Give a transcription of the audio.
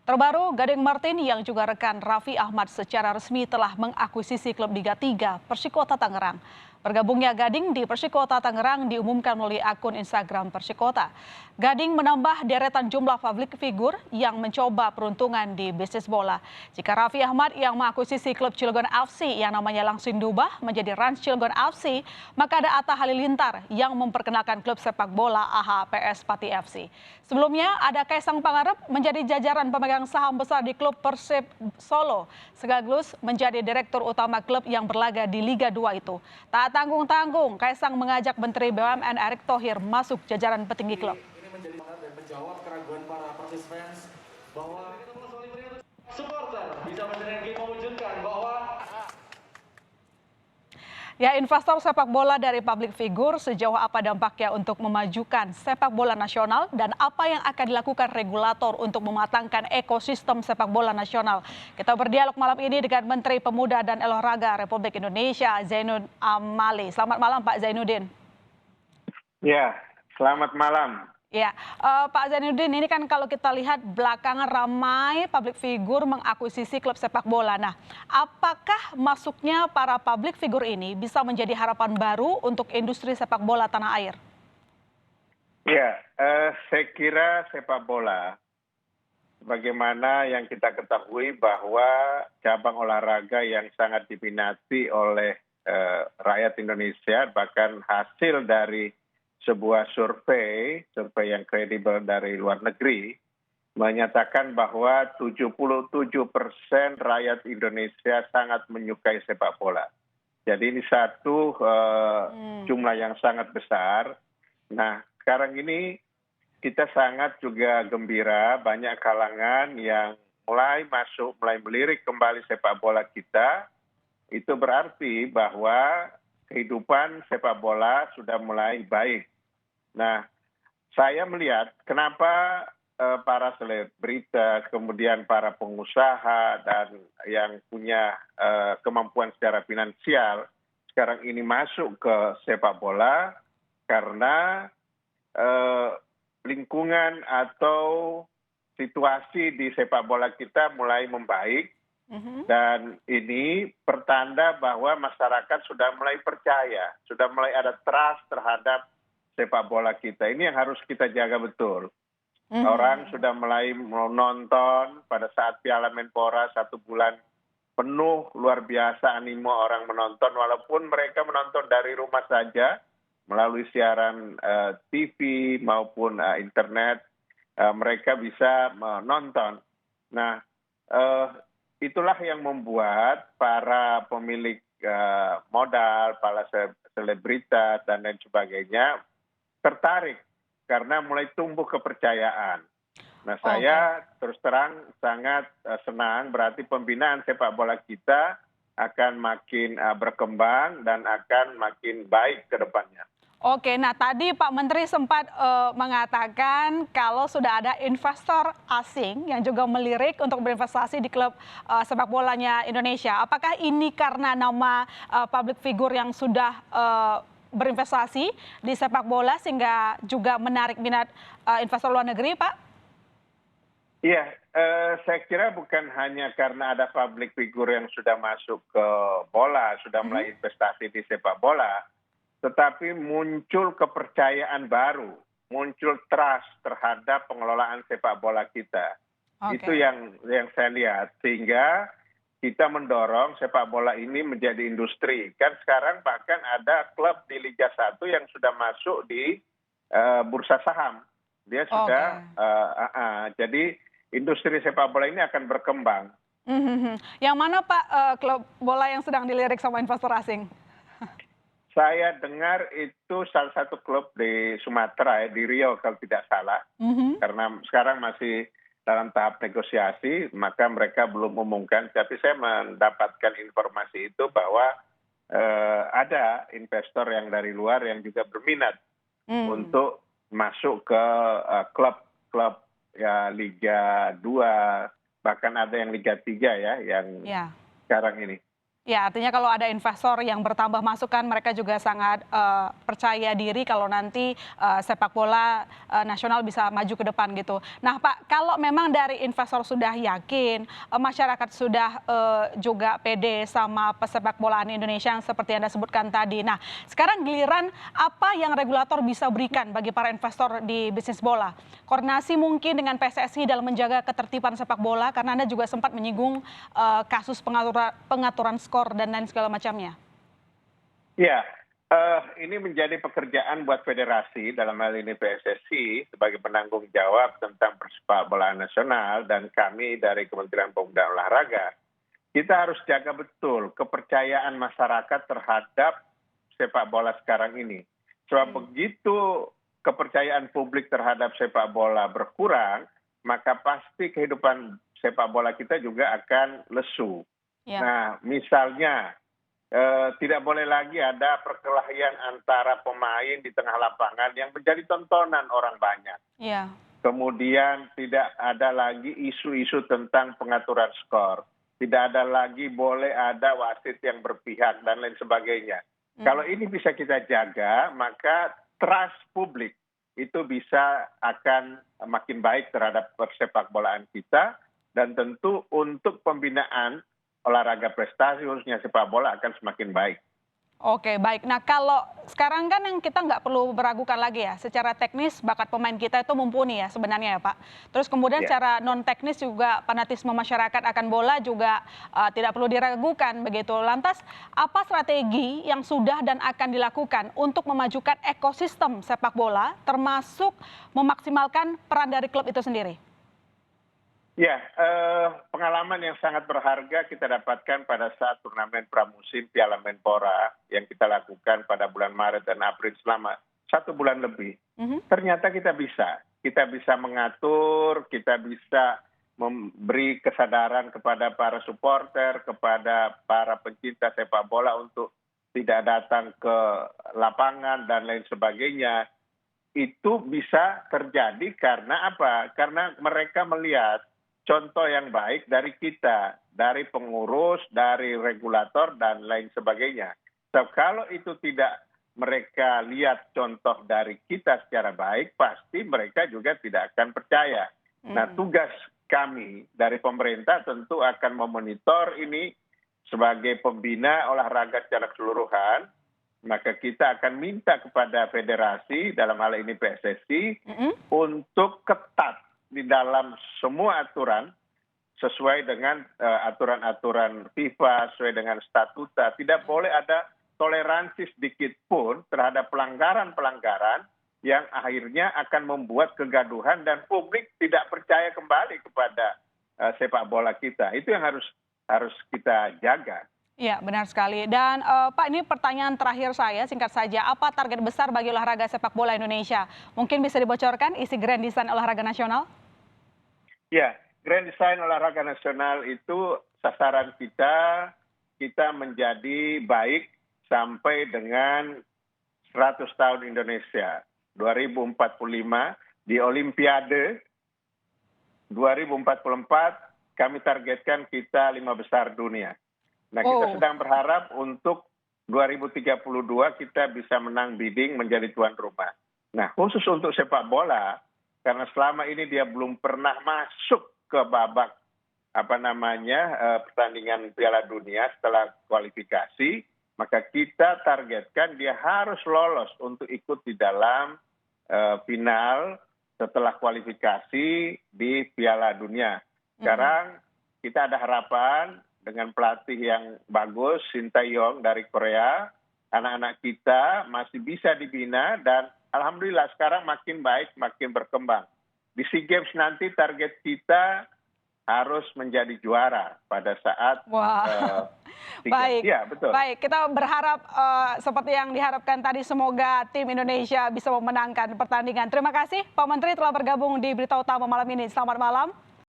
Terbaru, Gading Martin yang juga rekan Raffi Ahmad secara resmi telah mengakuisisi klub Liga 3 Persikota Tangerang. Bergabungnya Gading di Persikota Tangerang diumumkan melalui akun Instagram Persikota. Gading menambah deretan jumlah publik figur yang mencoba peruntungan di bisnis bola. Jika Raffi Ahmad yang mengakuisisi klub Cilegon FC yang namanya langsung diubah menjadi Rans Cilegon FC, maka ada Atta Halilintar yang memperkenalkan klub sepak bola AHPS Pati FC. Sebelumnya ada Kaisang Pangarep menjadi jajaran pemegang saham besar di klub Persib Solo, sekaligus menjadi direktur utama klub yang berlaga di Liga 2 itu. Tak tanggung-tanggung, Kaisang mengajak Menteri BUMN Erick Thohir masuk jajaran petinggi klub. Ini menjadi dan menjawab keraguan para Persis fans bahwa supporter bisa benar-benar mewujudkan bahwa Ya, investor sepak bola dari public figure sejauh apa dampaknya untuk memajukan sepak bola nasional dan apa yang akan dilakukan regulator untuk mematangkan ekosistem sepak bola nasional. Kita berdialog malam ini dengan Menteri Pemuda dan Olahraga Republik Indonesia, Zainuddin Amali. Selamat malam Pak Zainuddin. Ya, selamat malam. Ya, Pak Zainuddin, ini kan kalau kita lihat belakangan ramai public figure mengakuisisi klub sepak bola. Nah, apakah masuknya para public figure ini bisa menjadi harapan baru untuk industri sepak bola tanah air? Ya, saya kira sepak bola, bagaimana yang kita ketahui bahwa cabang olahraga yang sangat diminati oleh rakyat Indonesia, bahkan hasil dari sebuah survei yang kredibel dari luar negeri menyatakan bahwa 77% rakyat Indonesia sangat menyukai sepak bola. Jadi ini satu jumlah yang sangat besar. Nah, sekarang ini kita sangat juga gembira banyak kalangan yang mulai masuk, mulai melirik kembali sepak bola kita. Itu berarti bahwa kehidupan sepak bola sudah mulai baik. Nah, saya melihat kenapa para selebritas, kemudian para pengusaha dan yang punya kemampuan secara finansial sekarang ini masuk ke sepak bola karena lingkungan atau situasi di sepak bola kita mulai membaik. Dan ini pertanda bahwa masyarakat sudah mulai percaya, sudah mulai ada trust terhadap sepak bola kita. Ini yang harus kita jaga betul. Orang sudah mulai menonton pada saat Piala Menpora 1 bulan penuh, luar biasa animo orang menonton, walaupun mereka menonton dari rumah saja melalui siaran TV maupun internet, mereka bisa menonton. Nah, itulah yang membuat para pemilik modal, para selebritas dan lain sebagainya tertarik karena mulai tumbuh kepercayaan. Nah, saya terus terang sangat senang, berarti pembinaan sepak bola kita akan makin berkembang dan akan makin baik ke depannya. Oke, nah tadi Pak Menteri sempat mengatakan kalau sudah ada investor asing yang juga melirik untuk berinvestasi di klub sepak bolanya Indonesia. Apakah ini karena nama public figure yang sudah berinvestasi di sepak bola sehingga juga menarik minat investor luar negeri, Pak? Iya, saya kira bukan hanya karena ada public figure yang sudah masuk ke bola, sudah mulai investasi di sepak bola, tetapi muncul kepercayaan baru, muncul trust terhadap pengelolaan sepak bola kita. Itu yang saya lihat, sehingga kita mendorong sepak bola ini menjadi industri. Kan sekarang bahkan ada klub di Liga 1 yang sudah masuk di bursa saham. Dia sudah, jadi industri sepak bola ini akan berkembang. Yang mana Pak klub bola yang sedang dilirik sama investor asing? Saya dengar itu salah satu klub di Sumatera, di Riau kalau tidak salah. Karena sekarang masih dalam tahap negosiasi, maka mereka belum umumkan. Tapi saya mendapatkan informasi itu bahwa ada investor yang dari luar yang juga berminat untuk masuk ke klub-klub ya Liga 2, bahkan ada yang Liga 3 ya, yang sekarang ini. Ya, artinya kalau ada investor yang bertambah masukan, mereka juga sangat percaya diri kalau nanti sepak bola nasional bisa maju ke depan gitu. Nah, Pak, kalau memang dari investor sudah yakin, masyarakat sudah juga pede sama pesepak bolaan Indonesia yang seperti Anda sebutkan tadi. Nah, sekarang giliran apa yang regulator bisa berikan bagi para investor di bisnis bola? Koordinasi mungkin dengan PSSI dalam menjaga ketertiban sepak bola, karena Anda juga sempat menyinggung kasus pengaturan skor dan lain segala macamnya. Ya, ini menjadi pekerjaan buat federasi, dalam hal ini PSSI, sebagai penanggung jawab tentang persepak bolaan nasional, dan kami dari Kementerian Pemuda dan Olahraga. Kita harus jaga betul kepercayaan masyarakat terhadap sepak bola sekarang ini. Sebab begitu kepercayaan publik terhadap sepak bola berkurang, maka pasti kehidupan sepak bola kita juga akan lesu. Ya. Nah, misalnya tidak boleh lagi ada perkelahian antara pemain di tengah lapangan yang menjadi tontonan orang banyak. Ya. Kemudian tidak ada lagi isu-isu tentang pengaturan skor. Tidak ada lagi boleh ada wasit yang berpihak dan lain sebagainya. Kalau ini bisa kita jaga, maka trust publik itu bisa akan makin baik terhadap persepak bolaan kita, dan tentu untuk pembinaan olahraga prestasi khususnya sepak bola akan semakin baik. Oke, baik. Nah, kalau sekarang kan yang kita nggak perlu meragukan lagi ya, secara teknis bakat pemain kita itu mumpuni ya sebenarnya ya Pak. Terus kemudian secara non teknis juga fanatisme masyarakat akan bola juga tidak perlu diragukan begitu. Lantas apa strategi yang sudah dan akan dilakukan untuk memajukan ekosistem sepak bola, termasuk memaksimalkan peran dari klub itu sendiri? Ya, pengalaman yang sangat berharga kita dapatkan pada saat turnamen pramusim Piala Menpora yang kita lakukan pada bulan Maret dan April selama 1 bulan lebih. Ternyata kita bisa mengatur, kita bisa memberi kesadaran kepada para supporter, kepada para pencinta sepak bola untuk tidak datang ke lapangan dan lain sebagainya. Itu bisa terjadi karena apa? Karena mereka melihat contoh yang baik dari kita, dari pengurus, dari regulator, dan lain sebagainya. So, kalau itu tidak mereka lihat contoh dari kita secara baik, pasti mereka juga tidak akan percaya. Nah, tugas kami dari pemerintah tentu akan memonitor ini sebagai pembina olahraga secara keseluruhan. Maka kita akan minta kepada federasi, dalam hal ini PSSI, untuk ketat di dalam semua aturan sesuai dengan aturan-aturan FIFA, sesuai dengan statuta. Tidak boleh ada toleransi sedikit pun terhadap pelanggaran-pelanggaran yang akhirnya akan membuat kegaduhan dan publik tidak percaya kembali kepada sepak bola kita. Itu yang harus kita jaga. Iya, benar sekali. Dan Pak, ini pertanyaan terakhir saya, singkat saja. Apa target besar bagi olahraga sepak bola Indonesia? Mungkin bisa dibocorkan isi Grand Design Olahraga Nasional? Ya, Grand Design Olahraga Nasional itu sasaran kita menjadi baik sampai dengan 100 tahun Indonesia. 2045 di Olimpiade 2044 kami targetkan kita 5 besar dunia. Nah, kita sedang berharap untuk 2032 kita bisa menang bidding menjadi tuan rumah. Nah, khusus untuk sepak bola, karena selama ini dia belum pernah masuk ke babak pertandingan Piala Dunia setelah kualifikasi, maka kita targetkan dia harus lolos untuk ikut di dalam final setelah kualifikasi di Piala Dunia. Sekarang kita ada harapan dengan pelatih yang bagus, Shin Tae-yong dari Korea, anak-anak kita masih bisa dibina dan alhamdulillah sekarang makin baik, makin berkembang. Di SEA Games nanti target kita harus menjadi juara pada saat baik. Ya, betul. Baik, kita berharap seperti yang diharapkan tadi, semoga tim Indonesia bisa memenangkan pertandingan. Terima kasih Pak Menteri telah bergabung di Berita Utama malam ini. Selamat malam.